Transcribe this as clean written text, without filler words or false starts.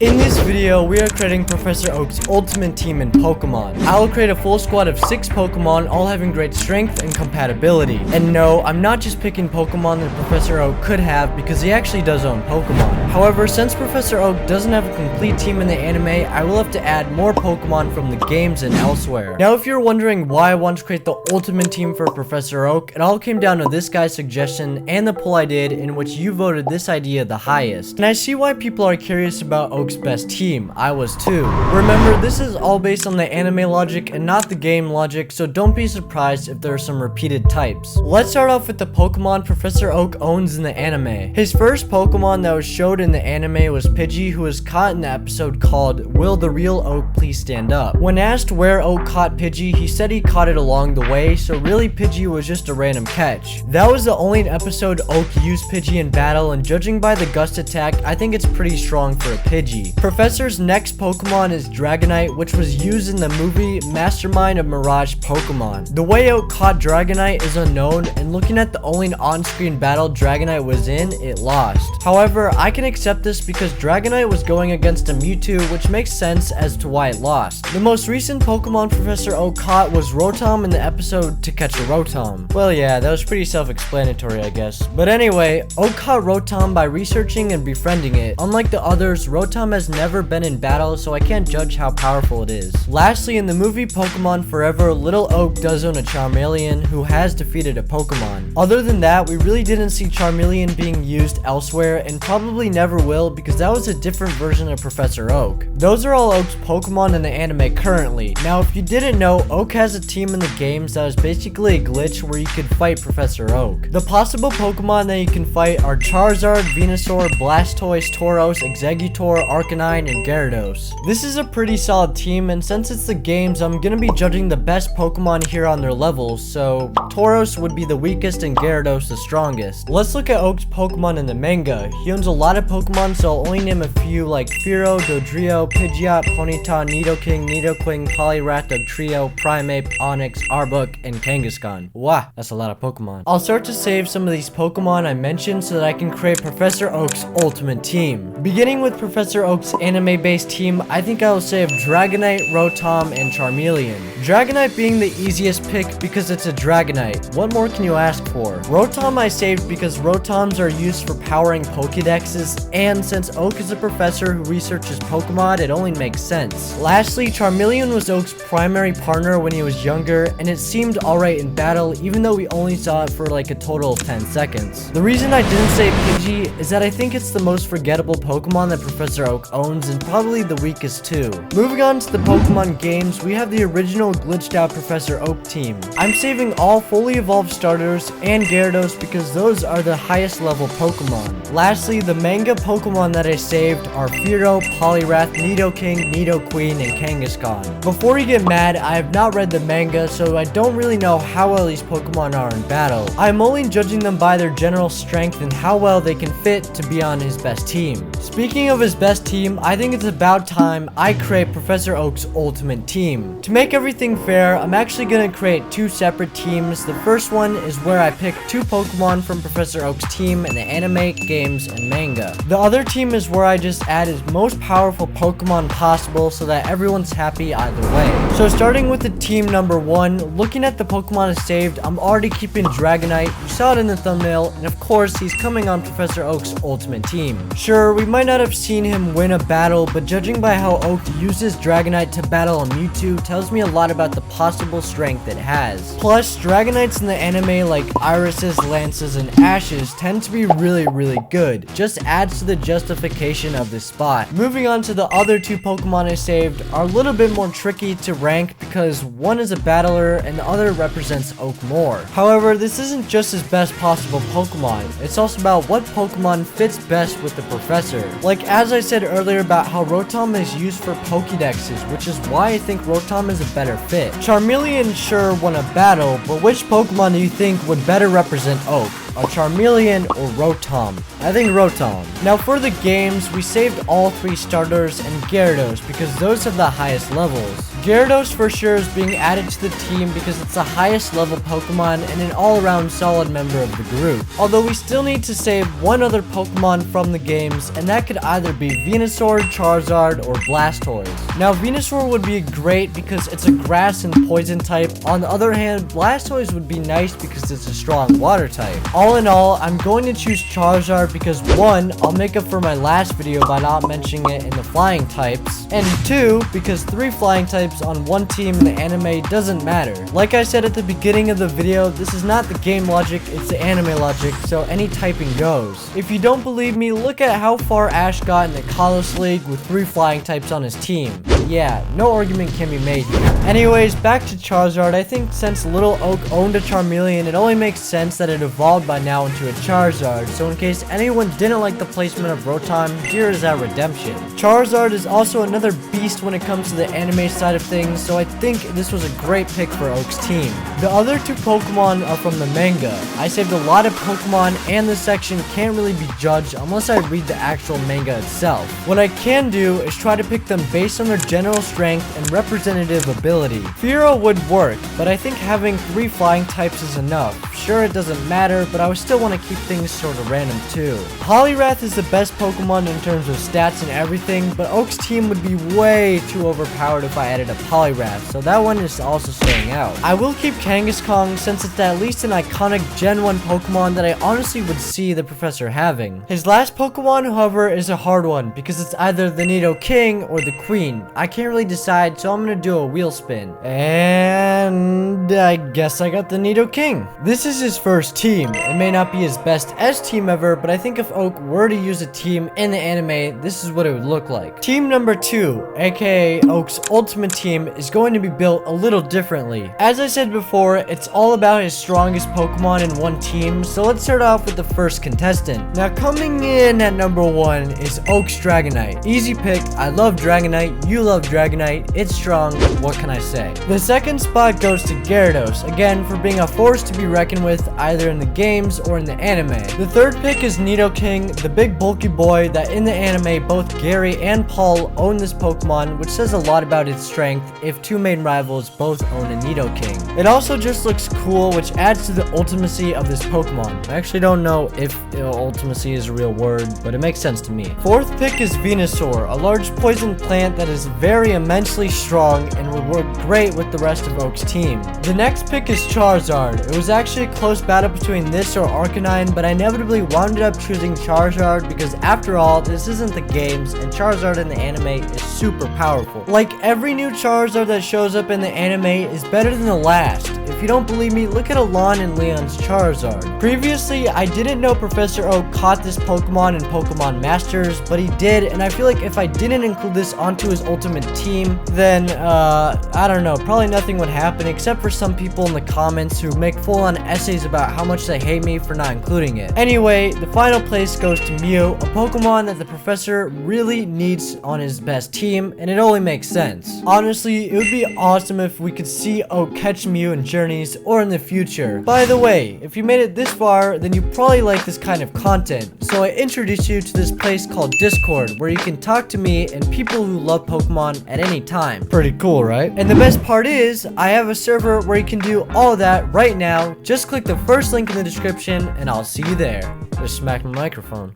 In this video, we are creating Professor Oak's ultimate team in Pokemon. I will create a full squad of 6 Pokemon, all having great strength and compatibility. And no, I'm not just picking Pokemon that Professor Oak could have because he actually does own Pokemon. However, since Professor Oak doesn't have a complete team in the anime, I will have to add more Pokemon from the games and elsewhere. Now, if you're wondering why I want to create the ultimate team for Professor Oak, it all came down to this guy's suggestion and the poll I did in which you voted this idea the highest. And I see why people are curious about Oak's best team. I was too. Remember, this is all based on the anime logic and not the game logic, so don't be surprised if there are some repeated types. Let's start off with the Pokemon Professor Oak owns in the anime. His first Pokemon that was showed in the anime was Pidgey, who was caught in the episode called Will the Real Oak Please Stand Up? When asked where Oak caught Pidgey, he said he caught it along the way, so really Pidgey was just a random catch. That was the only episode Oak used Pidgey in battle, and judging by the gust attack, I think it's pretty strong for a Pidgey. Professor's next Pokemon is Dragonite, which was used in the movie Mastermind of Mirage Pokemon. The way Oak caught Dragonite is unknown, and looking at the only on-screen battle Dragonite was in, it lost. However, I can accept this because Dragonite was going against a Mewtwo, which makes sense as to why it lost. The most recent Pokemon Professor Oak caught was Rotom in the episode To Catch a Rotom. Well, yeah, that was pretty self-explanatory, I guess. But anyway, Oak caught Rotom by researching and befriending it. Unlike the others, Rotom has never been in battle, so I can't judge how powerful it is. Lastly, in the movie Pokemon Forever, Little Oak does own a Charmeleon who has defeated a Pokemon. Other than that, we really didn't see Charmeleon being used elsewhere, and probably never will because that was a different version of Professor Oak. Those are all Oak's Pokemon in the anime currently. Now, if you didn't know, Oak has a team in the games that is basically a glitch where you could fight Professor Oak. The possible Pokemon that you can fight are Charizard, Venusaur, Blastoise, Tauros, Exeggutor, Arcanine, and Gyarados. This is a pretty solid team, and since it's the games, I'm gonna be judging the best Pokemon here on their levels, so Tauros would be the weakest and Gyarados the strongest. Let's look at Oak's Pokemon in the manga. He owns a lot of Pokemon, so I'll only name a few like Fearow, Dodrio, Pidgeot, Ponyta, Nidoking, Nidoqueen, Poliwrath, Dugtrio, Primeape, Onix, Arbok, and Kangaskhan. Wow, that's a lot of Pokemon. I'll start to save some of these Pokemon I mentioned so that I can create Professor Oak's ultimate team. Beginning with Professor Oak's anime-based team, I think I will save Dragonite, Rotom, and Charmeleon. Dragonite being the easiest pick because it's a Dragonite. What more can you ask for? Rotom I saved because Rotoms are used for powering Pokédexes, and since Oak is a professor who researches Pokemon, it only makes sense. Lastly, Charmeleon was Oak's primary partner when he was younger, and it seemed alright in battle even though we only saw it for like a total of 10 seconds. The reason I didn't say Pidgey is that I think it's the most forgettable Pokemon that Professor Oak owns and probably the weakest too. Moving on to the Pokemon games, we have the original glitched out Professor Oak team. I'm saving all fully evolved starters and Gyarados because those are the highest level Pokemon. Lastly, the manga Pokemon that I saved are Fearow, Poliwrath, Nidoking, Nidoqueen, and Kangaskhan. Before you get mad, I have not read the manga, so I don't really know how well these Pokemon are in battle. I'm only judging them by their general strength and how well they can fit to be on his best team. Speaking of his best team, I think it's about time I create Professor Oak's ultimate team. To make everything fair, I'm actually going to create 2 separate teams. The first one is where I pick 2 Pokemon from Professor Oak's team in the anime, games, and manga. The other team is where I just add his most powerful Pokemon possible so that everyone's happy either way. So starting with the team number 1, looking at the Pokemon I saved, I'm already keeping Dragonite. You saw it in the thumbnail, and of course, he's coming on Professor Oak's ultimate team. Sure, we might not have seen him win a battle, but judging by how Oak uses Dragonite to battle a Mewtwo tells me a lot about the possible strength it has. Plus, Dragonites in the anime like Irises, Lances, and Ashes tend to be really good. Just adds to the justification of this spot. Moving on to the other 2 Pokemon I saved are a little bit more tricky to rank because one is a battler and the other represents Oak more. However, this isn't just his best possible Pokemon, it's also about what Pokemon fits best with the professor. Like as I said earlier about how Rotom is used for Pokédexes, which is why I think Rotom is a better fit. Charmeleon sure won a battle, but which Pokemon do you think would better represent Oak? A Charmeleon or Rotom? I think Rotom. Now for the games, we saved all 3 starters and Gyarados because those have the highest levels. Gyarados for sure is being added to the team because it's the highest level Pokemon and an all-around solid member of the group. Although we still need to save one other Pokemon from the games, and that could either be Venusaur, Charizard, or Blastoise. Now Venusaur would be great because it's a grass and poison type. On the other hand, Blastoise would be nice because it's a strong water type. All in all, I'm going to choose Charizard because 1, I'll make up for my last video by not mentioning it in the flying types, and 2, because 3 flying types on one team in the anime doesn't matter. Like I said at the beginning of the video, this is not the game logic, it's the anime logic, so any typing goes. If you don't believe me, look at how far Ash got in the Kalos League with 3 flying types on his team. Yeah, no argument can be made here. Anyways, back to Charizard. I think since Little Oak owned a Charmeleon, it only makes sense that it evolved by now into a Charizard, so in case anyone didn't like the placement of Rotom, here is our redemption. Charizard is also another beast when it comes to the anime side of things, so I think this was a great pick for Oak's team. The other 2 Pokemon are from the manga. I saved a lot of Pokemon, and this section can't really be judged unless I read the actual manga itself. What I can do is try to pick them based on their general strength and representative ability. Fearow would work, but I think having 3 flying types is enough. Sure, it doesn't matter, but I would still want to keep things sort of random too. Poliwrath is the best Pokemon in terms of stats and everything, but Oak's team would be way too overpowered if I added a Poliwrath, so that one is also staying out. I will keep Kangaskhan since it's at least an iconic Gen 1 Pokemon that I honestly would see the professor having. His last Pokemon, however, is a hard one because it's either the Nidoking or the Queen. I can't really decide, so I'm gonna do a wheel spin. And I guess I got the Nidoking. This is his first team. It may not be his best S team ever, but I think if Oak were to use a team in the anime, this is what it would look like. Team number 2, aka Oak's ultimate team, is going to be built a little differently. As I said before, it's all about his strongest Pokemon in one team, so let's start off with the first contestant. Now coming in at number 1 is Oak's Dragonite. Easy pick, I love Dragonite, you love Dragonite, it's strong, what can I say? The second spot goes to Gyarados, again for being a force to be reckoned with either in the games or in the anime. The third pick is Nidoking, the big bulky boy that in the anime both Gary and Paul own this Pokemon, which says a lot about its strength if 2 main rivals both own a Nidoking. It also just looks cool, which adds to the ultimacy of this Pokemon. I actually don't know if ultimacy is a real word, but it makes sense to me. Fourth pick is Venusaur, a large poison plant that is very immensely strong and would work great with the rest of Oak's team. The next pick is Charizard. It was actually a close battle between this or Arcanine, but I inevitably wound up choosing Charizard because after all, this isn't the games, and Charizard in the anime is super powerful. Like every new Charizard that shows up in the anime is better than the last. If you don't believe me, look at Alon and Leon's Charizard. Previously, I didn't know Professor Oak caught this Pokemon in Pokemon Masters, but he did, and I feel like if I didn't include this onto his ultimate team, then, I don't know, probably nothing would happen except for some people in the comments who make full-on essays about how much they hate me for not including it. Anyway, the final place goes to Mew, a Pokemon that the professor really needs on his best team, and it only makes sense. Honestly, it would be awesome if we could see Oak catch Mew in Journeys or in the future. By the way, if you made it this far, then you probably like this kind of content, so I introduce you to this place called Discord, where you can talk to me and people who love Pokemon at any time. Pretty cool, right? And the best part is, I have a server where you can do all that right now. Just click the first link in the description and I'll see you there. Just smack my microphone.